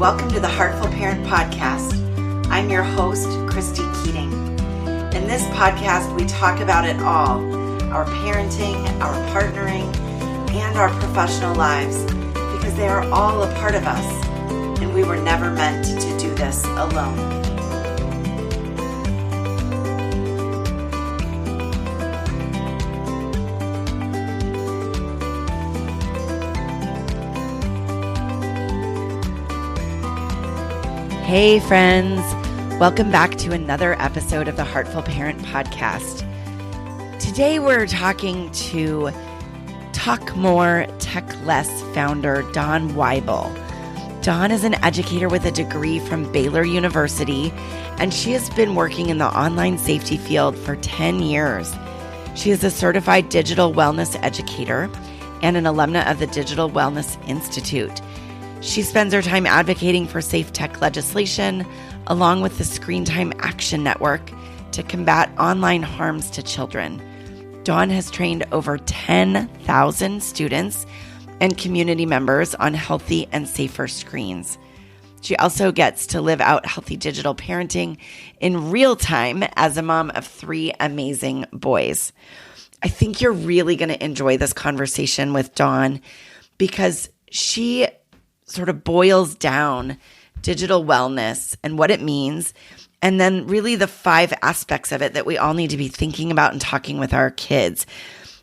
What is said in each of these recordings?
welcome to the Heartful Parent Podcast. I'm your host, Christy Keating. In this podcast, we talk about it all, our parenting, our partnering, and our professional lives, because they are all a part of us, and we were never meant to do this alone. Hey friends, welcome back to another episode of the Heartful Parent Podcast. Today we're talking to Talk More, Tech Less founder Dawn Wible. Dawn is an educator with a degree from Baylor University, and she has been working in the online safety field for 10 years. She is a certified digital wellness educator and an alumna of the Digital Wellness Institute. She spends her time advocating for safe tech legislation, along with the Screen Time Action Network, to combat online harms to children. Dawn has trained over 10,000 students and community members on healthy and safer screens. She also gets to live out healthy digital parenting in real time as a mom of 3 amazing boys. I think you're really going to enjoy this conversation with Dawn because she sort of boils down digital wellness and what it means, and then really the 5 aspects of it that we all need to be thinking about and talking with our kids.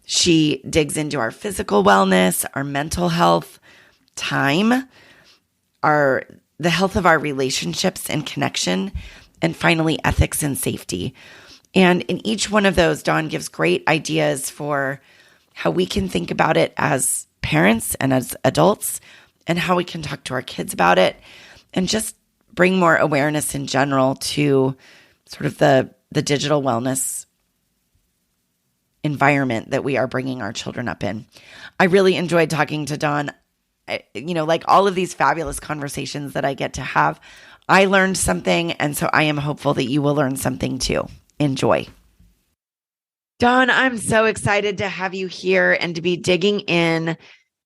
She digs into our physical wellness, our mental health, time, the health of our relationships and connection, and finally, ethics and safety. And in each one of those, Dawn gives great ideas for how we can think about it as parents and as adults, and how we can talk to our kids about it, and just bring more awareness in general to sort of the digital wellness environment that we are bringing our children up in. I really enjoyed talking to Dawn. Like all of these fabulous conversations that I get to have, I learned something, and so I am hopeful that you will learn something too. Enjoy. Dawn, I'm so excited to have you here and to be digging in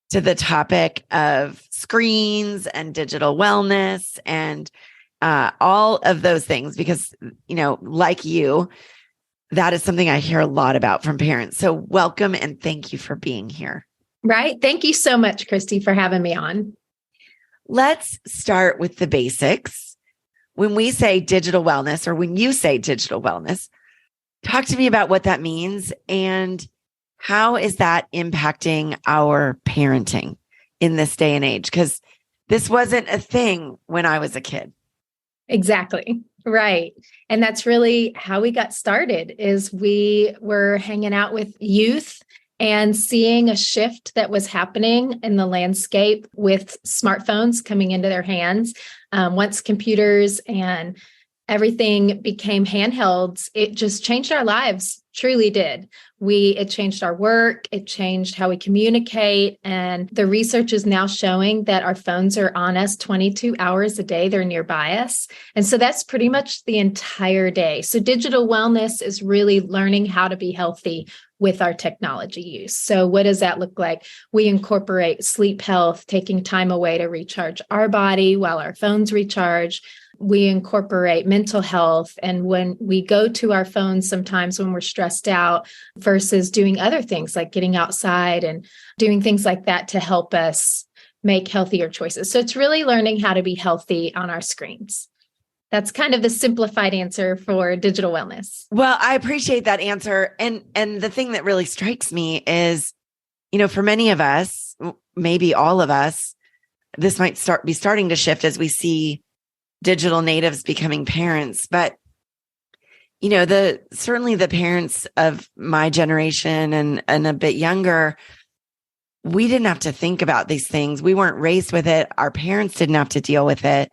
to the topic of screens and digital wellness and all of those things, because, like you, that is something I hear a lot about from parents. So welcome and thank you for being here. Right. Thank you so much, Christy, for having me on. Let's start with the basics. When we say digital wellness, or when you say digital wellness, talk to me about what that means and how is that impacting our parenting in this day and age? Because this wasn't a thing when I was a kid. Exactly. Right. And that's really how we got started, is we were hanging out with youth and seeing a shift that was happening in the landscape with smartphones coming into their hands. Once computers and everything became handhelds, it just changed our lives, truly did. It changed our work, it changed how we communicate, and the research is now showing that our phones are on us 22 hours a day, they're nearby us. And so that's pretty much the entire day. So digital wellness is really learning how to be healthy with our technology use. So what does that look like? We incorporate sleep health, taking time away to recharge our body while our phones recharge. We incorporate mental health. And when we go to our phones, sometimes when we're stressed out, versus doing other things like getting outside and doing things like that to help us make healthier choices. So it's really learning how to be healthy on our screens. That's kind of the simplified answer for digital wellness. Well, I appreciate that answer. And the thing that really strikes me is, for many of us, maybe all of us, this might be starting to shift as we see digital natives becoming parents. But, certainly the parents of my generation and a bit younger, we didn't have to think about these things. We weren't raised with it. Our parents didn't have to deal with it.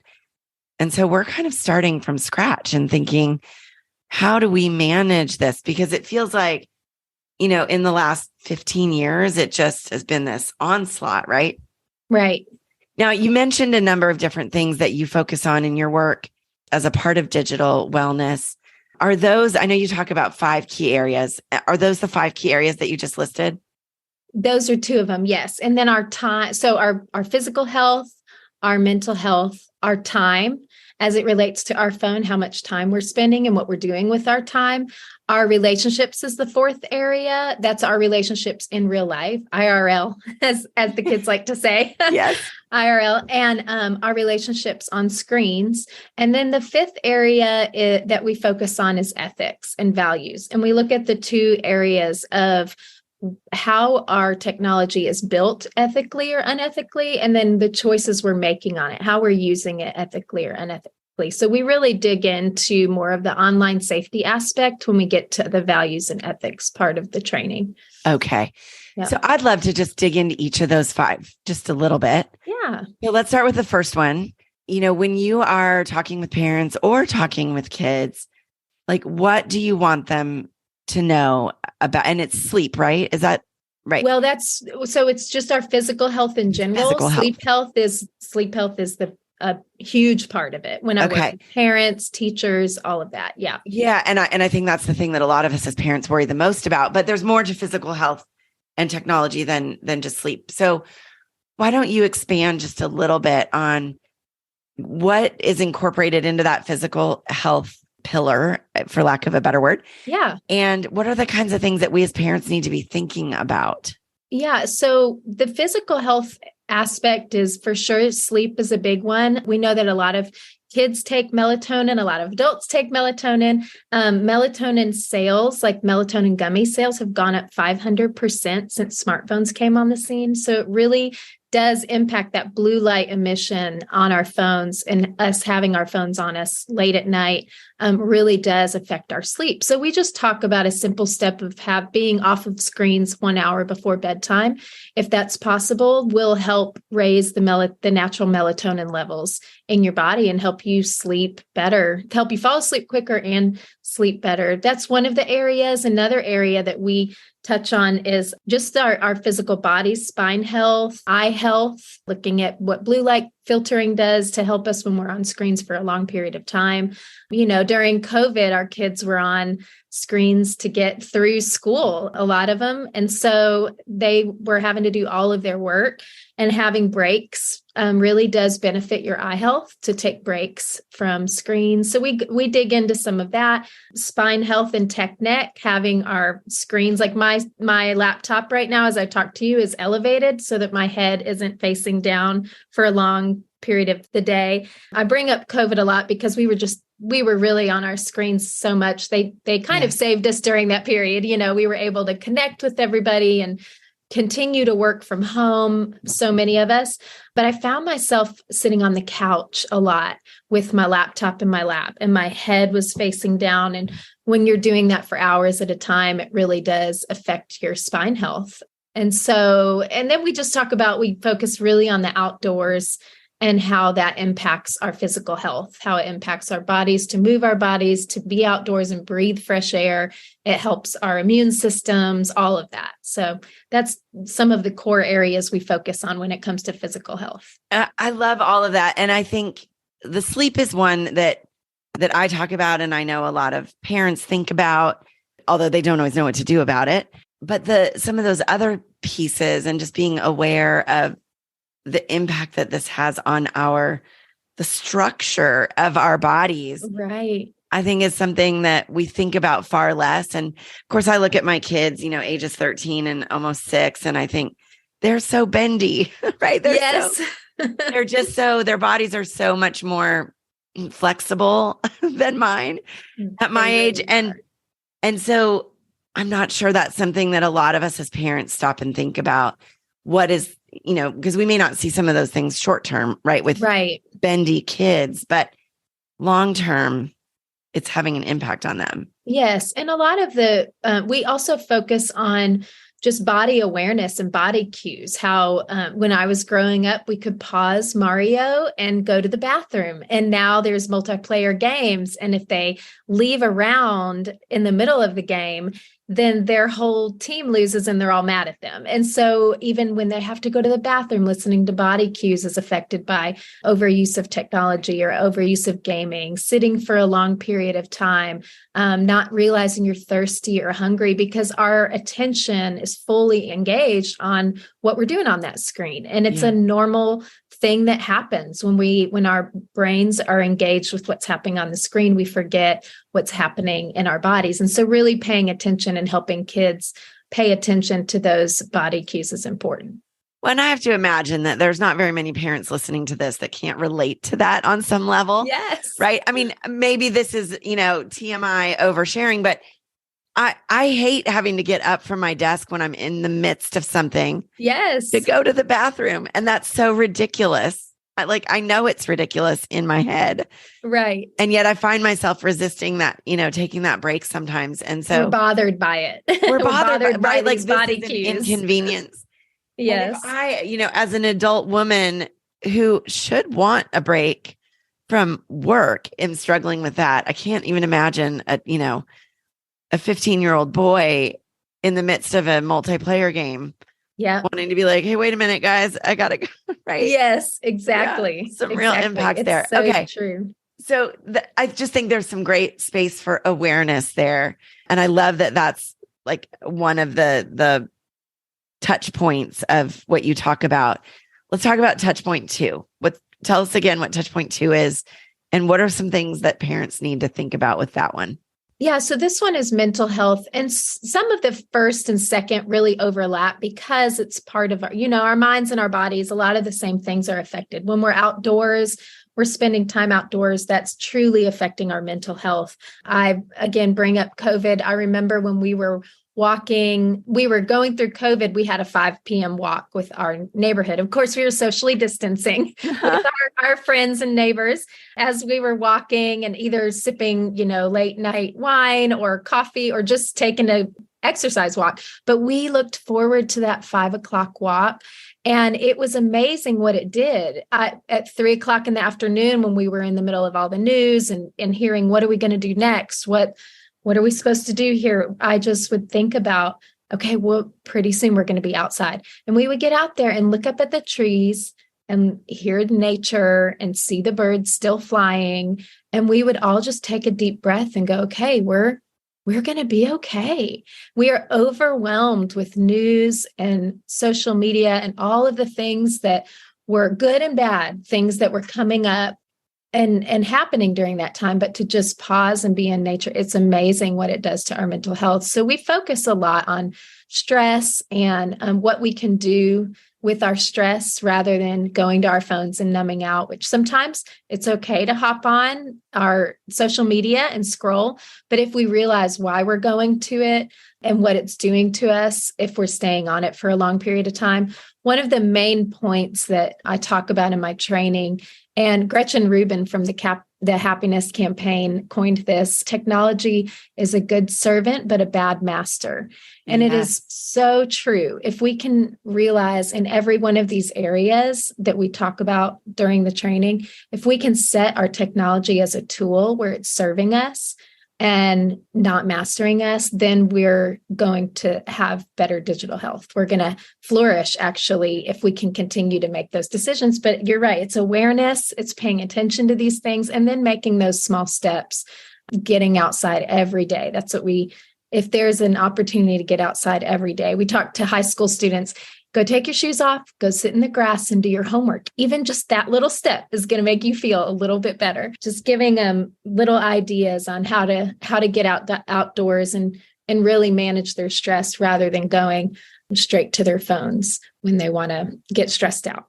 And so we're kind of starting from scratch and thinking, how do we manage this? Because it feels like, in the last 15 years, it just has been this onslaught, right? Right. Now, you mentioned a number of different things that you focus on in your work as a part of digital wellness. Are those, I know you talk about 5 key areas. Are those the 5 key areas that you just listed? Those are 2 of them, yes. And then our time, so our physical health, our mental health, our time as it relates to our phone, how much time we're spending and what we're doing with our time. Our relationships is the fourth area. That's our relationships in real life, IRL, as the kids like to say. Yes. IRL, and our relationships on screens. And then the fifth area that we focus on is ethics and values. And we look at the two areas of how our technology is built ethically or unethically, and then the choices we're making on it, how we're using it ethically or unethically. So we really dig into more of the online safety aspect when we get to the values and ethics part of the training. Okay. Yep. So I'd love to just dig into each of those five just a little bit. Yeah. So let's start with the first one. When you are talking with parents or talking with kids, like, what do you want them to know about? And it's sleep, right? Is that right? Well, it's just our physical health in general. Sleep health is a huge part of it. When I work with parents, teachers, all of that. Yeah. Yeah. And I think that's the thing that a lot of us as parents worry the most about, but there's more to physical health and technology than just sleep. So why don't you expand just a little bit on what is incorporated into that physical health pillar, for lack of a better word? Yeah. And what are the kinds of things that we as parents need to be thinking about? Yeah. So the physical health aspect is for sure sleep is a big one. We know that a lot of kids take melatonin, a lot of adults take melatonin. Melatonin sales, like melatonin gummy sales, have gone up 500% since smartphones came on the scene. So it really does impact that blue light emission on our phones, and us having our phones on us late at night really does affect our sleep. So we just talk about a simple step of being off of screens 1 hour before bedtime. If that's possible, will help raise the natural melatonin levels in your body and help you sleep better, help you fall asleep quicker and sleep better. That's one of the areas. Another area that we touch on is just our physical body, spine health, eye health, looking at what blue light filtering does to help us when we're on screens for a long period of time. During COVID, our kids were on screens to get through school, a lot of them. And so they were having to do all of their work, and having breaks really does benefit your eye health to take breaks from screens. So we dig into some of that. Spine health and tech neck, having our screens, like my laptop right now, as I talk to you, is elevated so that my head isn't facing down for a long period of the day. I bring up COVID a lot because we were really on our screens so much. They kind of saved us during that period. We were able to connect with everybody and continue to work from home, so many of us. But I found myself sitting on the couch a lot with my laptop in my lap, and my head was facing down. And when you're doing that for hours at a time, it really does affect your spine health. And then we just we focus really on the outdoors and how that impacts our physical health, how it impacts our bodies, to move our bodies, to be outdoors and breathe fresh air. It helps our immune systems, all of that. So that's some of the core areas we focus on when it comes to physical health. I love all of that. And I think the sleep is one that I talk about, and I know a lot of parents think about, although they don't always know what to do about it. But some of those other pieces, and just being aware of the impact that this has on the structure of our bodies. Right. I think is something that we think about far less. And of course, I look at my kids, ages 13 and almost 6, and I think they're so bendy, right? They're just their bodies are so much more flexible than mine at my age. And so I'm not sure that's something that a lot of us as parents stop and think about. What is, because we may not see some of those things short term, right? With bendy kids, but long term, it's having an impact on them. Yes. And a lot of we also focus on just body awareness and body cues. How when I was growing up, we could pause Mario and go to the bathroom. And now there's multiplayer games. And if they leave around in the middle of the game, then their whole team loses and they're all mad at them. And so even when they have to go to the bathroom, listening to body cues is affected by overuse of technology or overuse of gaming, sitting for a long period of time, not realizing you're thirsty or hungry because our attention is fully engaged on what we're doing on that screen. And it's a normal thing that happens when our brains are engaged with what's happening on the screen. We forget what's happening in our bodies. And so really paying attention and helping kids pay attention to those body cues is important. Well, and I have to imagine that there's not very many parents listening to this that can't relate to that on some level. Yes. Right. I mean, maybe this is, TMI oversharing, but I hate having to get up from my desk when I'm in the midst of something. Yes. To go to the bathroom. And that's so ridiculous. I know it's ridiculous in my head. Right. And yet I find myself resisting that, taking that break sometimes. And so we're bothered by it. We're bothered by right? Like body this cues. Is an inconvenience. Yes. I, as an adult woman who should want a break from work, am struggling with that. I can't even imagine a 15-year-old boy in the midst of a multiplayer game. Yeah. Wanting to be like, hey, wait a minute, guys, I got to go. Right. Yes, exactly. Yeah, some real impact it's there. So okay. True. So I just think there's some great space for awareness there. And I love that that's like one of the touch points of what you talk about. Let's talk about touch point 2. Tell us again what touch point 2 is, and what are some things that parents need to think about with that one? Yeah, so this one is mental health, and some of the first and second really overlap because it's part of our minds and our bodies. A lot of the same things are affected. When we're outdoors, we're spending time outdoors, that's truly affecting our mental health. I, again, bring up COVID. I remember when we were going through COVID, we had a 5 p.m. walk with our neighborhood. Of course, we were socially distancing with our friends and neighbors as we were walking and either sipping, late night wine or coffee or just taking a exercise walk. But we looked forward to that 5 o'clock walk. And it was amazing what it did. At 3 o'clock in the afternoon, when we were in the middle of all the news and hearing, what are we going to do next? What are we supposed to do here? I just would think about, okay, well, pretty soon we're going to be outside. And we would get out there and look up at the trees and hear nature and see the birds still flying. And we would all just take a deep breath and go, okay, we're going to be okay. We are overwhelmed with news and social media and all of the things that were good and bad, things that were coming up and happening during that time, but to just pause and be in nature, it's amazing what it does to our mental health. So we focus a lot on stress and what we can do with our stress rather than going to our phones and numbing out, which sometimes it's okay to hop on our social media and scroll. But if we realize why we're going to it and what it's doing to us, if we're staying on it for a long period of time, one of the main points that I talk about in my training, and Gretchen Rubin from the Happiness Campaign coined this: technology is a good servant, but a bad master. And It is so true. If we can realize in every one of these areas that we talk about during the training, if we can set our technology as a tool where it's serving us and not mastering us, then we're going to have better digital health. We're going to flourish, actually, if we can continue to make those decisions. But you're right. It's awareness. It's paying attention to these things and then making those small steps, getting outside every day. That's what if there's an opportunity to get outside every day, we talk to high school students, go take your shoes off, go sit in the grass and do your homework. Even just that little step is going to make you feel a little bit better. Just giving them little ideas on how to get outdoors and really manage their stress rather than going straight to their phones when they want to get stressed out.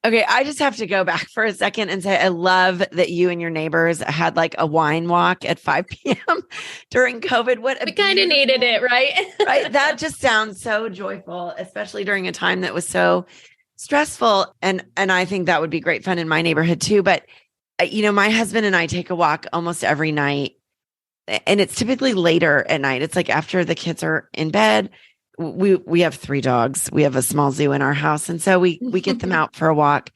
Okay, I just have to go back for a second and say I love that you and your neighbors had like a wine walk at 5 p.m. during COVID. We kind of needed it, right? Right. That just sounds so joyful, especially during a time that was so stressful. And I think that would be great fun in my neighborhood too. But, my husband and I take a walk almost every night, and it's typically later at night. It's like after the kids are in bed. We have 3 dogs. We have a small zoo in our house. And so we get them out for a walk,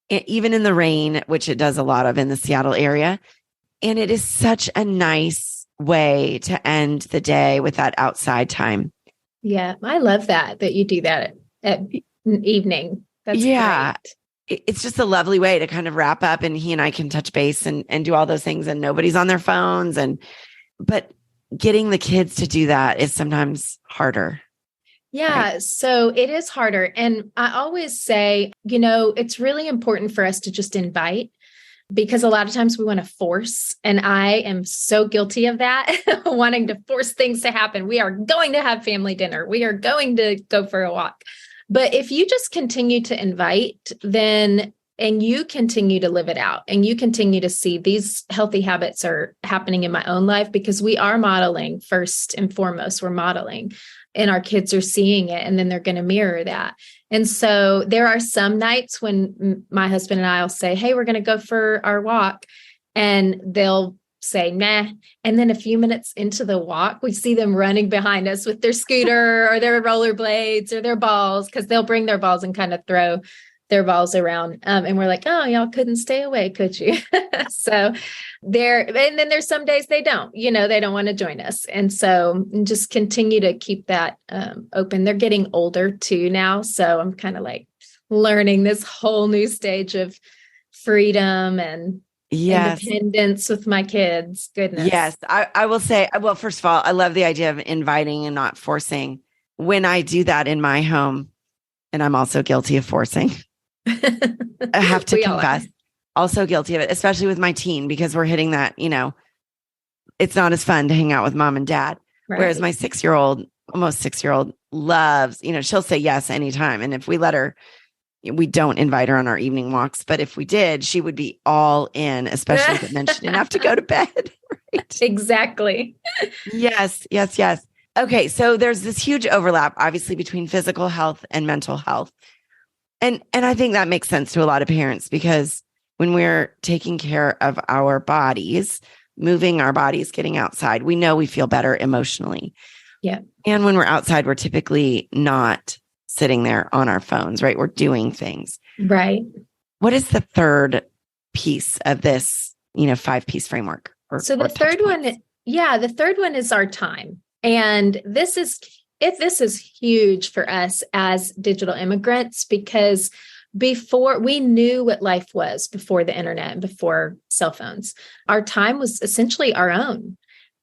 even in the rain, which it does a lot of in the Seattle area. And it is such a nice way to end the day with that outside time. Yeah. I love that you do that at evening. That's great. It's just a lovely way to kind of wrap up, and he and I can touch base and do all those things, and nobody's on their phones. But getting the kids to do that is sometimes harder. Yeah, so it is harder. And I always say, it's really important for us to just invite, because a lot of times we want to force. And I am so guilty of that, wanting to force things to happen. We are going to have family dinner. We are going to go for a walk. But if you just continue to invite, and you continue to live it out, and you continue to see these healthy habits are happening in my own life, because we are modeling first and foremost, we're modeling, and our kids are seeing it, and then they're going to mirror that. And so there are some nights when my husband and I will say, hey, we're going to go for our walk. And they'll say, nah. And then a few minutes into the walk, we see them running behind us with their scooter or their rollerblades or their balls, because they'll bring their balls and kind of throw their balls around. And we're like, oh, y'all couldn't stay away, could you? So and then there's some days they don't, they don't want to join us. And so just continue to keep that open. They're getting older too now. So I'm kind of like learning this whole new stage of freedom and independence with my kids. Goodness. Yes. I will say, well, first of all, I love the idea of inviting and not forcing. When I do that in my home, and I'm also guilty of forcing, I have to confess, also guilty of it, especially with my teen, because we're hitting that, it's not as fun to hang out with mom and dad. Right. Whereas my 6-year-old, almost 6-year-old loves, she'll say yes anytime. And if we let her, we don't invite her on our evening walks, but if we did, she would be all in, especially if it meant she didn't have to go to bed. Right? Exactly. Yes. Okay. So there's this huge overlap, obviously, between physical health and mental health. And I think that makes sense to a lot of parents, because when we're taking care of our bodies, moving our bodies, getting outside, we know we feel better emotionally. Yeah. And when we're outside, we're typically not sitting there on our phones, right? We're doing things. Right. What is the third piece of this, 5-piece framework? The third one is our time. And this is huge for us as digital immigrants, because before we knew what life was before the internet and before cell phones, our time was essentially our own,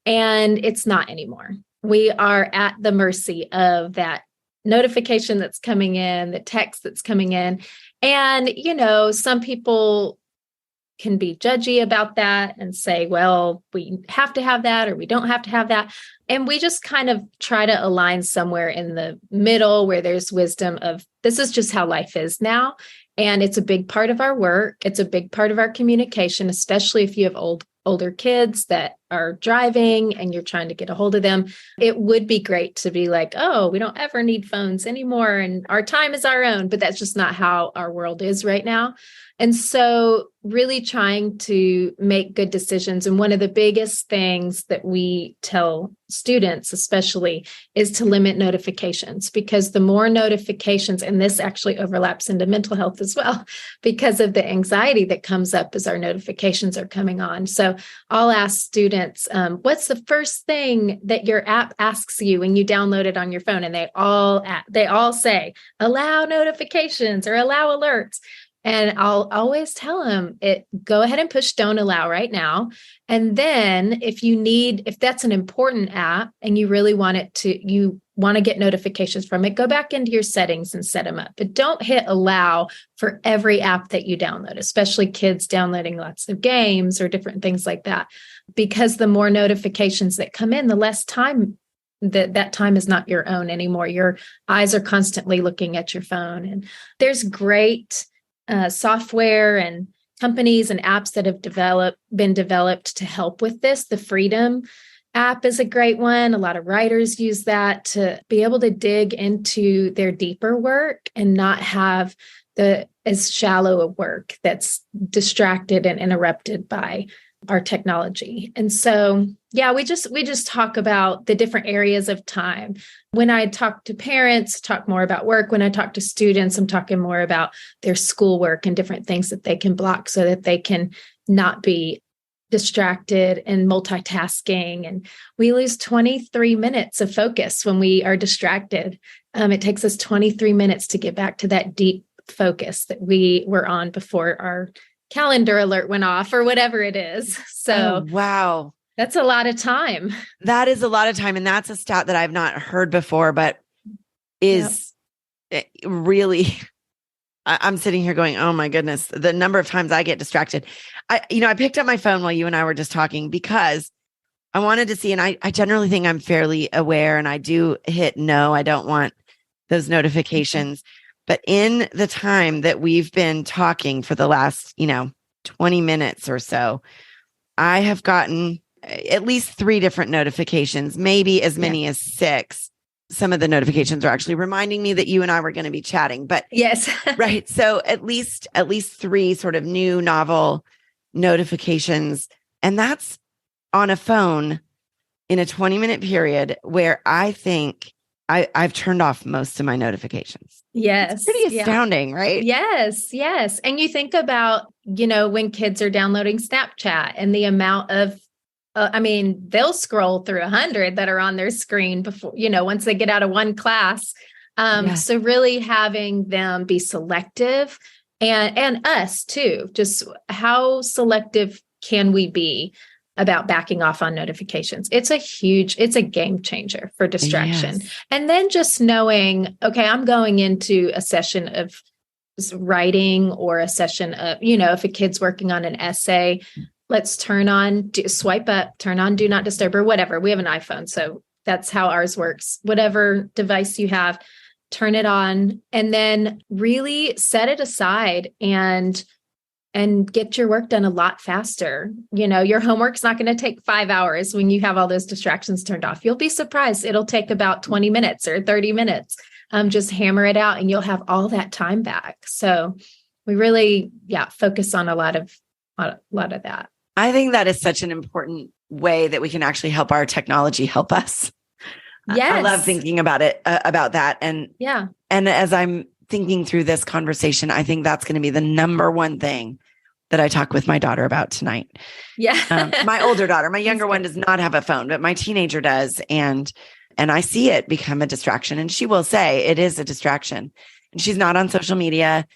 and it's not anymore. We are at the mercy of that notification that's coming in, the text that's coming in. And, some people can be judgy about that and say, well, we have to have that, or we don't have to have that. And we just kind of try to align somewhere in the middle where there's wisdom of, this is just how life is now. And it's a big part of our work. It's a big part of our communication, especially if you have older kids that are driving and you're trying to get a hold of them. It would be great to be like, oh, we don't ever need phones anymore, and our time is our own, but that's just not how our world is right now. And so really trying to make good decisions. And one of the biggest things that we tell students, especially, is to limit notifications, because the more notifications, and this actually overlaps into mental health as well, because of the anxiety that comes up as our notifications are coming on. So I'll ask students, what's the first thing that your app asks you when you download it on your phone? And they all say, allow notifications or allow alerts. And I'll always tell them, go ahead and push don't allow right now. And then if that's an important app and you really you want to get notifications from it, go back into your settings and set them up. But don't hit allow for every app that you download, especially kids downloading lots of games or different things like that. Because the more notifications that come in, the less time that time is not your own anymore. Your eyes are constantly looking at your phone. And there's great software and companies and apps that have been developed to help with this. The Freedom app is a great one. A lot of writers use that to be able to dig into their deeper work and not have as shallow a work that's distracted and interrupted by our technology. And so, we just talk about the different areas of time. When I talk to parents, talk more about work. When I talk to students, I'm talking more about their schoolwork and different things that they can block so that they can not be distracted and multitasking. And we lose 23 minutes of focus when we are distracted. It takes us 23 minutes to get back to that deep focus that we were on before our calendar alert went off or whatever it is. So, wow. That's a lot of time. That is a lot of time. And that's a stat that I've not heard before, but is really, I'm sitting here going, oh my goodness, the number of times I get distracted. I picked up my phone while you and I were just talking because I wanted to see, and I generally think I'm fairly aware, and I do hit no, I don't want those notifications. But in the time that we've been talking for the last, 20 minutes or so, I have gotten at least 3 different notifications, maybe as many as 6. Some of the notifications are actually reminding me that you and I were going to be chatting, but yes, right. So at least 3 sort of new novel notifications. And that's on a phone in a 20-minute period where I think I've turned off most of my notifications. Yes. It's pretty astounding, right? Yes. Yes. And you think about, when kids are downloading Snapchat and the amount of, they'll scroll through 100 that are on their screen before, once they get out of one class. So really having them be selective and us too, just how selective can we be about backing off on notifications? It's a game changer for distraction. Yes. And then just knowing, okay, I'm going into a session of writing or a session of, if a kid's working on an essay, let's swipe up, turn on do not disturb or whatever. We have an iPhone, so that's how ours works. Whatever device you have, turn it on and then really set it aside and get your work done a lot faster. Your homework's not going to take 5 hours when you have all those distractions turned off. You'll be surprised. It'll take about 20 minutes or 30 minutes. Just hammer it out and you'll have all that time back. So we really, focus on a lot of that. I think that is such an important way that we can actually help our technology help us. Yes. I love thinking about it, about that. And as I'm thinking through this conversation, I think that's going to be the number one thing that I talk with my daughter about tonight. Yeah. My older daughter, my younger one does not have a phone, but my teenager does. And I see it become a distraction. And she will say it is a distraction. And she's not on social media,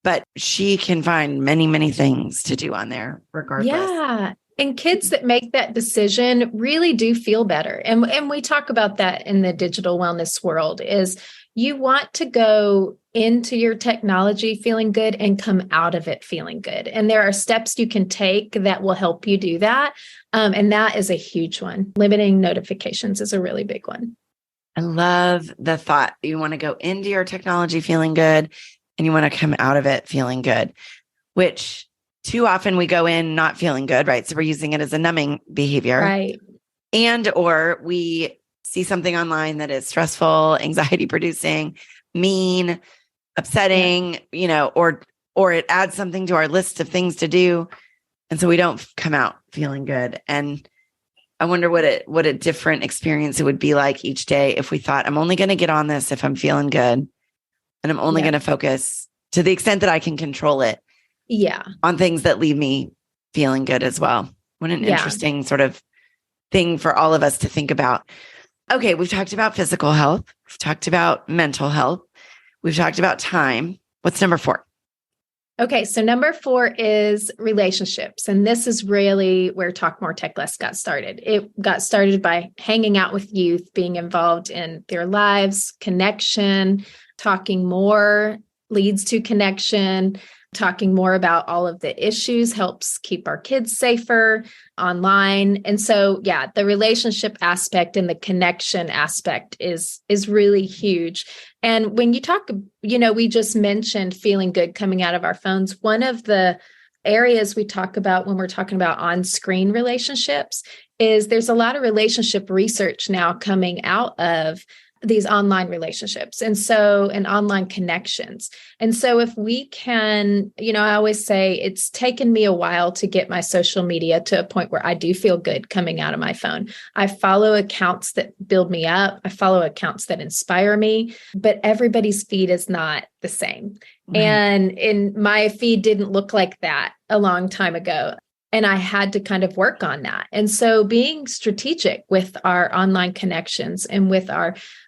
but she can find many, many things to do on there regardless. Yeah. And kids that make that decision really do feel better. And we talk about that in the digital wellness world is you want to go into your technology feeling good and come out of it feeling good. And there are steps you can take that will help you do that. And that is a huge one. Limiting notifications is a really big one. I love the thought. You want to go into your technology feeling good and you want to come out of it feeling good, which too often we go in not feeling good, right? So we're using it as a numbing behavior. Right. And or we see something online that is stressful, anxiety producing, mean, upsetting, or it adds something to our list of things to do. And so we don't come out feeling good. And I wonder what a different experience it would be like each day if we thought, I'm only going to get on this if I'm feeling good. And I'm only going to focus to the extent that I can control it. Yeah. On things that leave me feeling good as well. What an interesting sort of thing for all of us to think about. Okay, we've talked about physical health. We've talked about mental health. We've talked about time. What's number 4? Okay, so number 4 is relationships. And this is really where Talk More, Tech Less got started. It got started by hanging out with youth, being involved in their lives, connection, talking more leads to connection. Talking more about all of the issues helps keep our kids safer online. And so, the relationship aspect and the connection aspect is really huge. And when you talk, we just mentioned feeling good coming out of our phones. One of the areas we talk about when we're talking about on-screen relationships is there's a lot of relationship research now coming out of these online relationships and online connections. And so if we can, I always say it's taken me a while to get my social media to a point where I do feel good coming out of my phone. I follow accounts that build me up. I follow accounts that inspire me, but everybody's feed is not the same. Right. And my feed didn't look like that a long time ago. And I had to kind of work on that. And so being strategic with our online connections and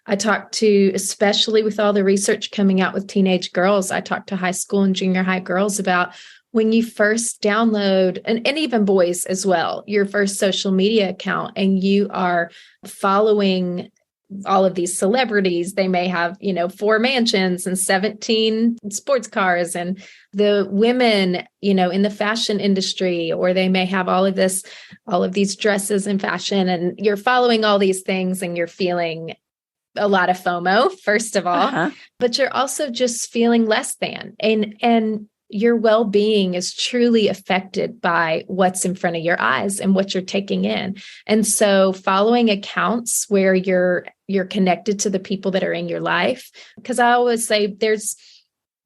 I talked to, especially with all the research coming out with teenage girls, I talked to high school and junior high girls about when you first download, and even boys as well, your first social media account, and you are following all of these celebrities. They may have, 4 mansions and 17 sports cars, and the women, in the fashion industry, or they may have all of these dresses in fashion, and you're following all these things and you're feeling a lot of FOMO, first of all, but you're also just feeling less than, and your well-being is truly affected by what's in front of your eyes and what you're taking in. And so following accounts where you're connected to the people that are in your life, because I always say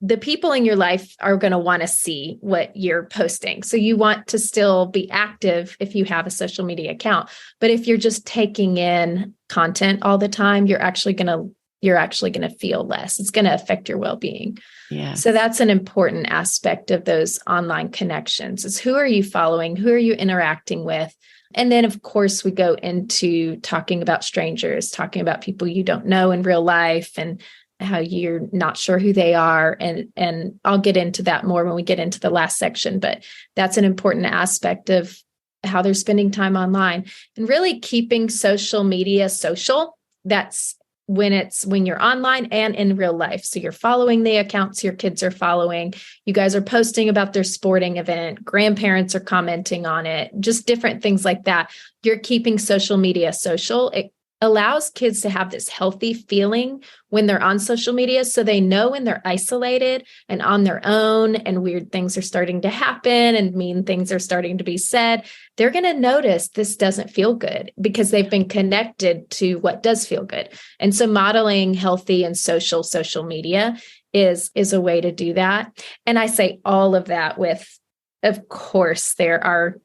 the people in your life are going to want to see what you're posting. So you want to still be active if you have a social media account. But if you're just taking in content all the time, you're actually going to feel less. It's going to affect your well-being. Yeah. So that's an important aspect of those online connections, is who are you following? Who are you interacting with? And then, of course, we go into talking about strangers, talking about people you don't know in real life and how you're not sure who they are. And I'll get into that more when we get into the last section, but that's an important aspect of how they're spending time online and really keeping social media social. That's when you're online and in real life. So you're following the accounts your kids are following. You guys are posting about their sporting event. Grandparents are commenting on it, just different things like that. You're keeping social media social. It allows kids to have this healthy feeling when they're on social media. So they know when they're isolated and on their own and weird things are starting to happen and mean things are starting to be said, they're going to notice this doesn't feel good because they've been connected to what does feel good. And so modeling healthy and social media is a way to do that. And I say all of that with, of course, there are,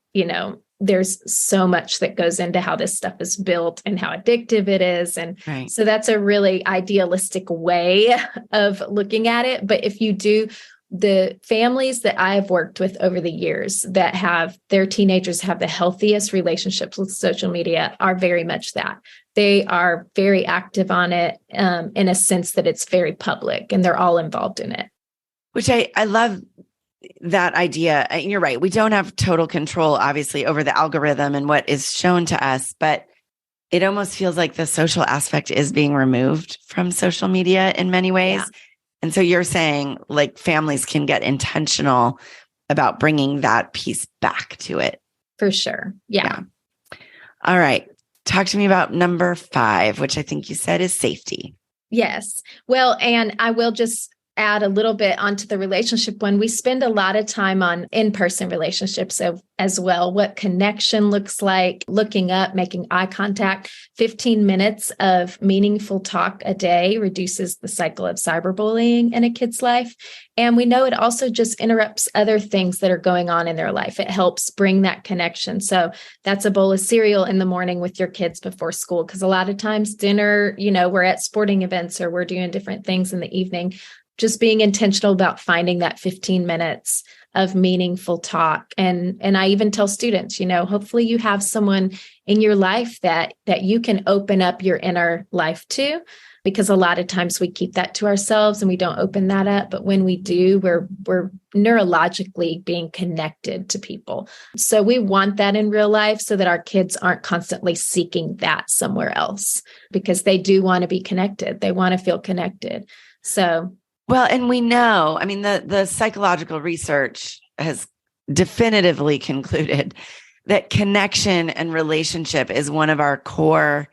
there's so much that goes into how this stuff is built and how addictive it is. And so that's a really idealistic way of looking at it. But if you do, the families that I've worked with over the years that have their teenagers have the healthiest relationships with social media are very much that. They are very active on it in a sense that it's very public and they're all involved in it. Which I love that idea. And you're right. We don't have total control, obviously, over the algorithm and what is shown to us, but it almost feels like the social aspect is being removed from social media in many ways. Yeah. And so you're saying like families can get intentional about bringing that piece back to it. For sure. Yeah. All right. Talk to me about number 5, which I think you said is safety. Yes. Well, and I will just add a little bit onto the relationship one. We spend a lot of time on in-person relationships as well. What connection looks like, looking up, making eye contact. 15 minutes of meaningful talk a day reduces the cycle of cyberbullying in a kid's life. And we know it also just interrupts other things that are going on in their life. It helps bring that connection. So that's a bowl of cereal in the morning with your kids before school. Because a lot of times dinner, we're at sporting events or we're doing different things in the evening. Just being intentional about finding that 15 minutes of meaningful talk. And I even tell students, hopefully you have someone in your life that you can open up your inner life to, because a lot of times we keep that to ourselves and we don't open that up. But when we do, we're neurologically being connected to people. So we want that in real life so that our kids aren't constantly seeking that somewhere else, because they do want to be connected. They want to feel connected. So well, and we know, the psychological research has definitively concluded that connection and relationship is one of our core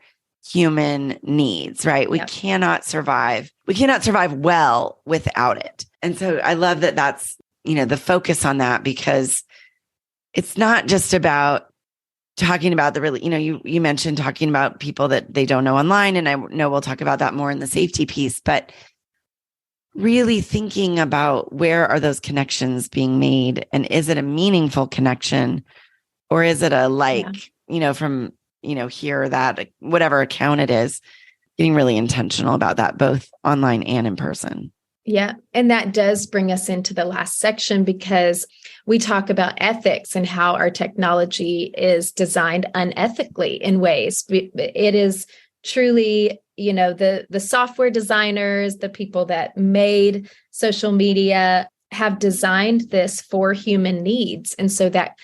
human needs, right? We cannot survive. We cannot survive well without it. And so I love that that's, the focus on that, because it's not just about talking about the really, you mentioned talking about people that they don't know online. And I know we'll talk about that more in the safety piece, but really thinking about where are those connections being made, and is it a meaningful connection, or is it a from, here or that, whatever account it is, getting really intentional about that, both online and in person. Yeah. And that does bring us into the last section, because we talk about ethics and how our technology is designed unethically in ways. It is truly, the software designers, the people that made social media have designed this for human needs. And so that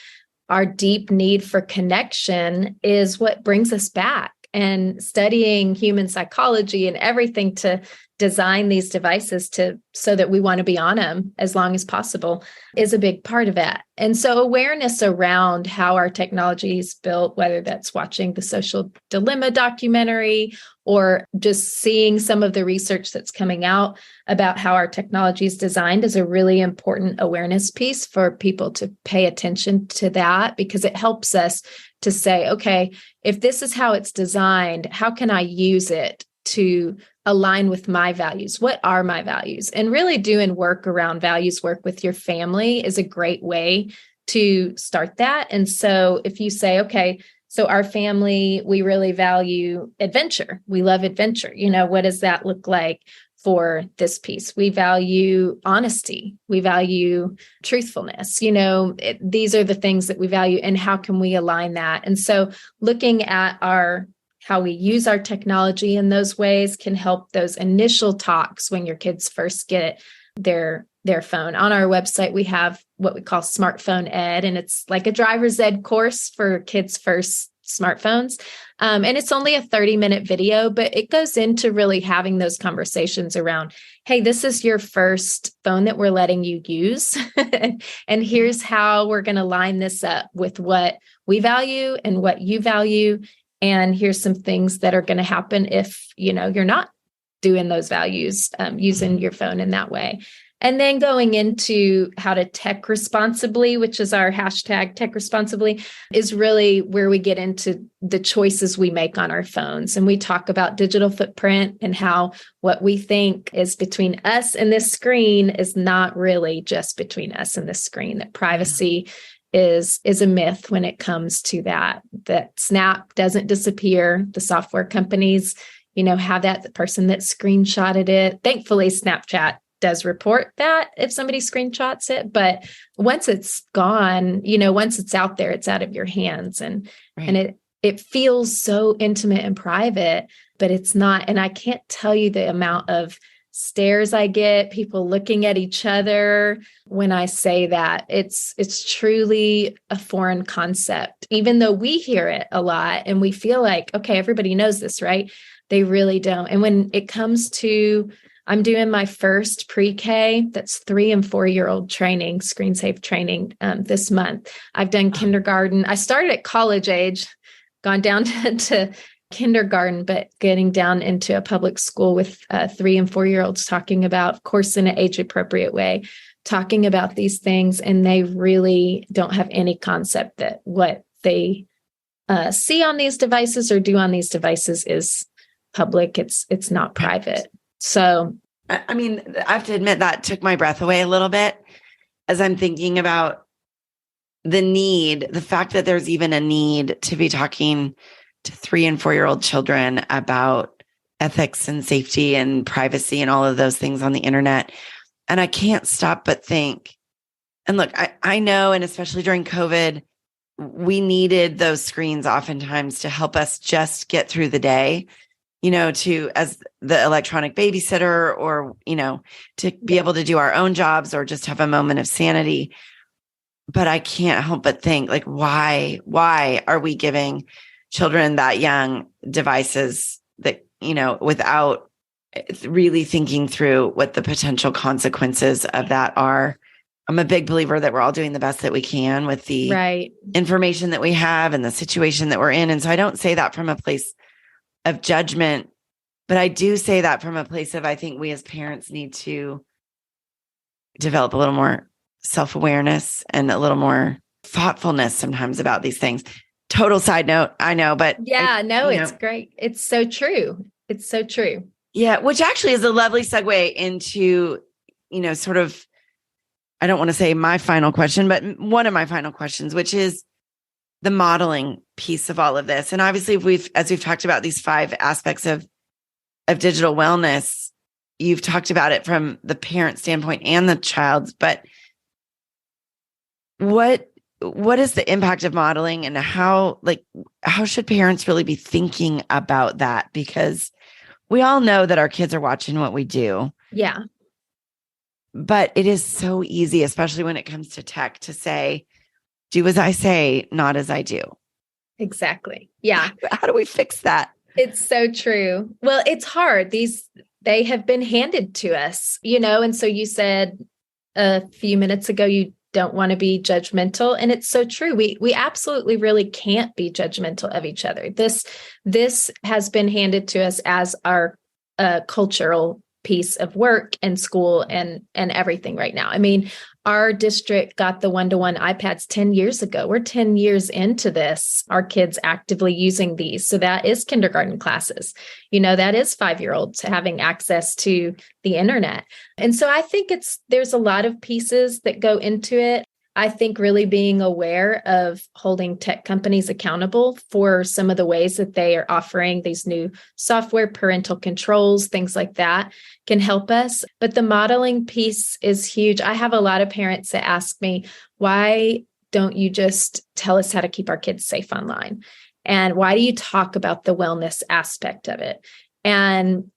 our deep need for connection is what brings us back. and studying human psychology and everything to design these devices so that we want to be on them as long as possible is a big part of that. And so awareness around how our technology is built, whether that's watching the Social Dilemma documentary or just seeing some of the research that's coming out about how our technology is designed, is a really important awareness piece for people to pay attention to that, because it helps us to say, okay, if this is how it's designed, how can I use it to align with my values? What are my values? And really doing work around values work with your family is a great way to start that. And so if you say, okay, so our family, we really value adventure. We love adventure. What does that look like for this piece? We value honesty. We value truthfulness. These are the things that we value, and how can we align that? And so looking at how we use our technology in those ways can help those initial talks when your kids first get their phone. On our website, we have what we call smartphone ed, and it's like a driver's ed course for kids' first smartphones. And it's only a 30-minute video, but it goes into really having those conversations around, hey, this is your first phone that we're letting you use. And here's how we're going to line this up with what we value and what you value. And here's some things that are going to happen if, you're not doing those values, using your phone in that way. And then going into how to tech responsibly, which is our hashtag tech responsibly, is really where we get into the choices we make on our phones. And we talk about digital footprint and how what we think is between us and this screen is not really just between us and this screen, that privacy is a myth when it comes to that Snap doesn't disappear. The software companies, have the person that screenshotted it. Thankfully, Snapchat does report that if somebody screenshots it, but once it's gone, once it's out there, it's out of your hands. And it feels so intimate and private, but it's not. And I can't tell you the amount of stares I get, people looking at each other when I say that. It's truly a foreign concept, even though we hear it a lot and we feel like, okay, everybody knows this, right? They really don't. And when it comes to, I'm doing my first pre-K, that's 3 and 4-year-old training, screen safe training this month. I've done kindergarten. I started at college age, gone down to kindergarten, but getting down into a public school with 3 and 4-year-olds, talking about, of course, in an age-appropriate way, talking about these things. And they really don't have any concept that what they see on these devices or do on these devices is public. It's not private. So, I mean, I have to admit that took my breath away a little bit as I'm thinking about the fact that there's even a need to be talking to 3 and 4-year-old children about ethics and safety and privacy and all of those things on the internet. And I can't stop but think, and look, I know, and especially during COVID, we needed those screens oftentimes to help us just get through the day, as the electronic babysitter, or, to be able to do our own jobs or just have a moment of sanity. But I can't help but think, like, why are we giving children that young devices that, without really thinking through what the potential consequences of that are? I'm a big believer that we're all doing the best that we can with the information that we have and the situation that we're in. And so I don't say that from a place of judgment, but I do say that from a place of, I think we as parents need to develop a little more self-awareness and a little more thoughtfulness sometimes about these things. Total side note, I know, but it's great. It's so true. It's so true. Yeah. Which actually is a lovely segue into, sort of, I don't want to say my final question, but one of my final questions, which is the modeling piece of all of this. And obviously as we've talked about these 5 aspects of digital wellness, you've talked about it from the parent standpoint and the child's, but what is the impact of modeling, and how should parents really be thinking about that? Because we all know that our kids are watching what we do. Yeah. But it is so easy, especially when it comes to tech, to say, do as I say, not as I do. Exactly. Yeah. How do we fix that? It's so true. Well, it's hard. They have been handed to us, and so you said a few minutes ago, you don't want to be judgmental. And it's so true. We absolutely really can't be judgmental of each other. This has been handed to us as our cultural piece of work and school and everything right now. I mean, our district got the one-to-one iPads 10 years ago. We're 10 years into this, our kids actively using these. So that is kindergarten classes. That is 5-year-olds having access to the internet. And so I think there's a lot of pieces that go into it. I think really being aware of holding tech companies accountable for some of the ways that they are offering these new software, parental controls, things like that can help us. But the modeling piece is huge. I have a lot of parents that ask me, why don't you just tell us how to keep our kids safe online? And why do you talk about the wellness aspect of it? And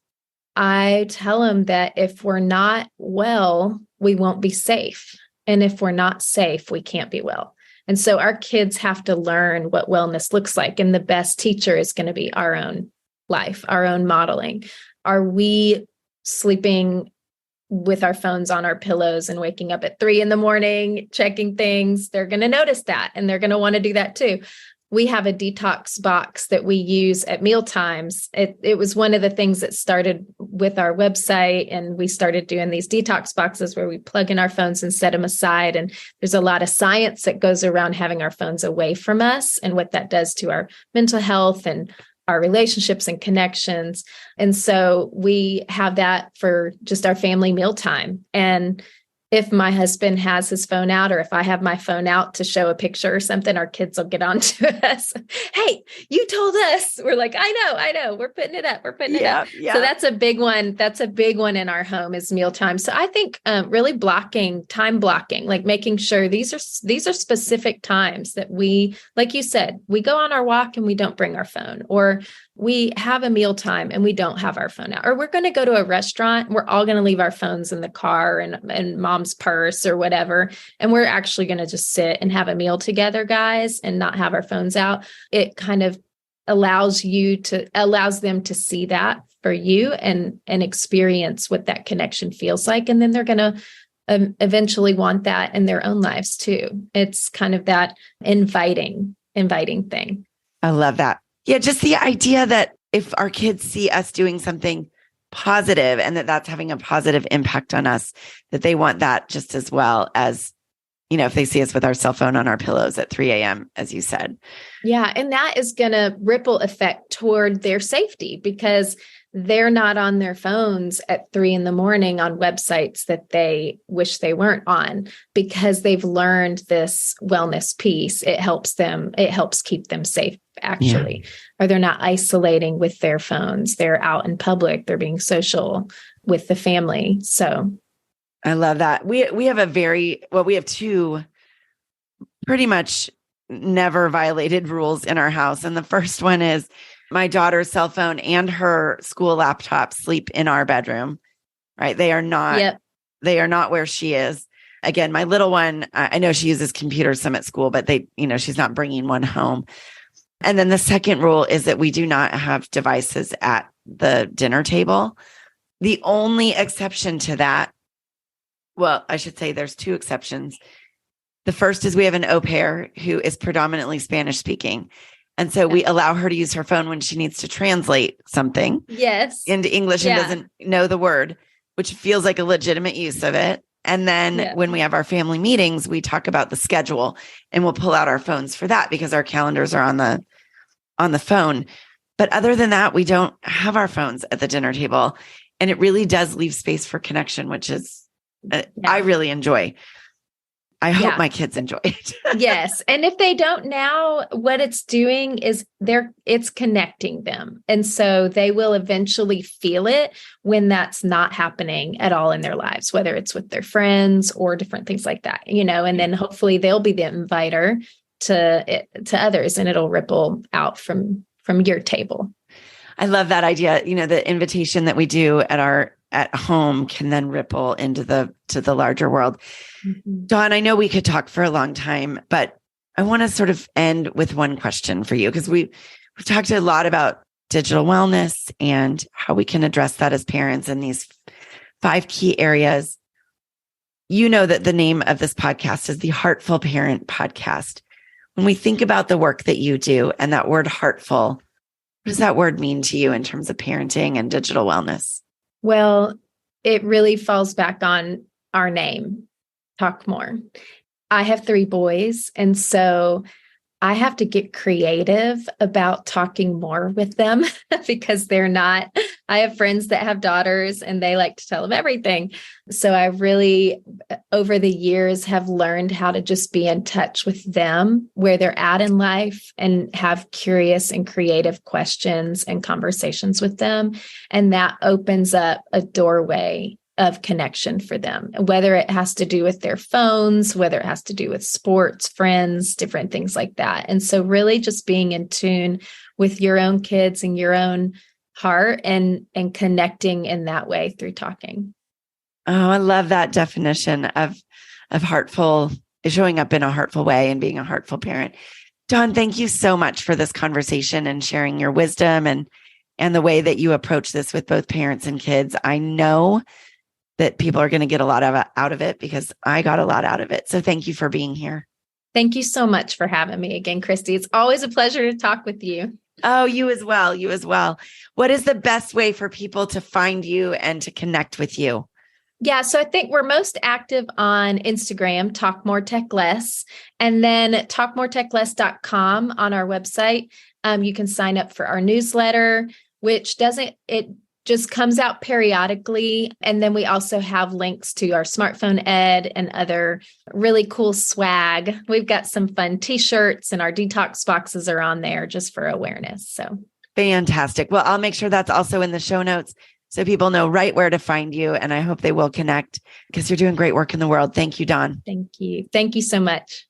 I tell them that if we're not well, we won't be safe. And if we're not safe, we can't be well. And so our kids have to learn what wellness looks like. And the best teacher is going to be our own life, our own modeling. Are we sleeping with our phones on our pillows and waking up at 3 a.m, checking things? They're going to notice that, and they're going to want to do that too. We have a detox box that we use at meal times. It was one of the things that started with our website, and we started doing these detox boxes where we plug in our phones and set them aside. And there's a lot of science that goes around having our phones away from us and what that does to our mental health and our relationships and connections. And so we have that for just our family mealtime. And if my husband has his phone out, or if I have my phone out to show a picture or something, our kids will get on to us. Hey, you told us. We're like, I know. We're putting it up. Yeah. So that's a big one. That's a big one in our home is mealtime. So I think really time blocking, like making sure these are specific times that we, like you said, we go on our walk and we don't bring our phone, or we have a mealtime and we don't have our phone out, or we're going to go to a restaurant. We're all going to leave our phones in the car and mom's purse or whatever. And we're actually going to just sit and have a meal together, guys, and not have our phones out. It kind of allows them to see that for you and experience what that connection feels like. And then they're going to eventually want that in their own lives too. It's kind of that inviting thing. I love that. Yeah, just the idea that if our kids see us doing something positive and that's having a positive impact on us, that they want that just as well as, if they see us with our cell phone on our pillows at 3 a.m., as you said. Yeah. And that is going to ripple effect toward their safety, because they're not on their phones at 3 a.m. on websites that they wish they weren't on, because they've learned this wellness piece. It helps keep them safe, actually, or they're not isolating with their phones. They're out in public. They're being social with the family. So I love that. We have two pretty much never violated rules in our house. And the first one is my daughter's cell phone and her school laptop sleep in our bedroom, right? They are not where she is. Again, my little one, I know she uses computers some at school, but she's not bringing one home. And then the second rule is that we do not have devices at the dinner table. The only exception to that, well, I should say there's two exceptions. The first is we have an au pair who is predominantly Spanish speaking. And so we allow her to use her phone when she needs to translate something into English and doesn't know the word, which feels like a legitimate use of it. And then when we have our family meetings, we talk about the schedule and we'll pull out our phones for that because our calendars are on the phone. But other than that, we don't have our phones at the dinner table. And it really does leave space for connection, which is, I really enjoy. I hope my kids enjoy it. Yes. And if they don't now, what it's doing is it's connecting them. And so they will eventually feel it when that's not happening at all in their lives, whether it's with their friends or different things like that, and then hopefully they'll be the inviter to others, and it'll ripple out from your table. I love that idea. The invitation that we do at home can then ripple into the larger world. Mm-hmm. Dawn, I know we could talk for a long time, but I want to sort of end with one question for you, because we've talked a lot about digital wellness and how we can address that as parents in these 5 key areas. You know that the name of this podcast is the Heartful Parent Podcast. When we think about the work that you do and that word heartful, what does that word mean to you in terms of parenting and digital wellness? Well, it really falls back on our name, Talk More. I have 3 boys, and so I have to get creative about talking more with them because I have friends that have daughters and they like to tell them everything. So I really, over the years, have learned how to just be in touch with them where they're at in life and have curious and creative questions and conversations with them. And that opens up a doorway of connection for them, whether it has to do with their phones, whether it has to do with sports, friends, different things like that. And so really just being in tune with your own kids and your own heart and connecting in that way through talking. Oh, I love that definition of heartful, showing up in a heartful way and being a heartful parent. Dawn, thank you so much for this conversation and sharing your wisdom and the way that you approach this with both parents and kids. I know that people are going to get a lot out of it because I got a lot out of it. So thank you for being here. Thank you so much for having me again, Christy. It's always a pleasure to talk with you. Oh, you as well. You as well. What is the best way for people to find you and to connect with you? Yeah, so I think we're most active on Instagram, Talk More Tech Less, and then talkmoretechless.com on our website. You can sign up for our newsletter, which just comes out periodically. And then we also have links to our smartphone ed and other really cool swag. We've got some fun t-shirts and our detox boxes are on there just for awareness. So fantastic. Well, I'll make sure that's also in the show notes so people know right where to find you. And I hope they will connect because you're doing great work in the world. Thank you, Dawn. Thank you. Thank you so much.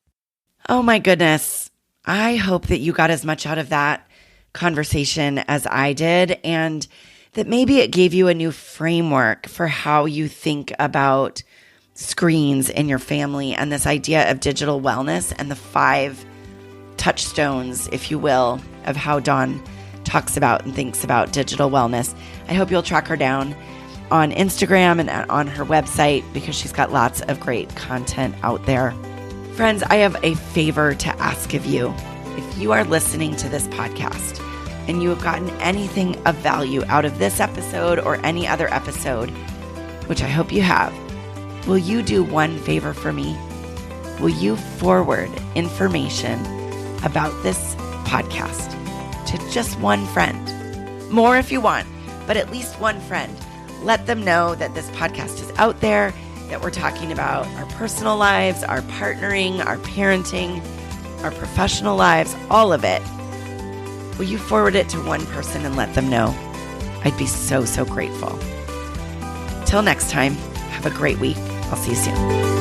Oh my goodness. I hope that you got as much out of that conversation as I did, and that maybe it gave you a new framework for how you think about screens in your family and this idea of digital wellness and the 5 touchstones, if you will, of how Dawn talks about and thinks about digital wellness. I hope you'll track her down on Instagram and on her website because she's got lots of great content out there. Friends, I have a favor to ask of you. If you are listening to this podcast and you have gotten anything of value out of this episode or any other episode, which I hope you have, will you do one favor for me? Will you forward information about this podcast to just one friend? More if you want, but at least one friend. Let them know that this podcast is out there, that we're talking about our personal lives, our partnering, our parenting, our professional lives, all of it. Will you forward it to one person and let them know? I'd be so, so grateful. Till next time, have a great week. I'll see you soon.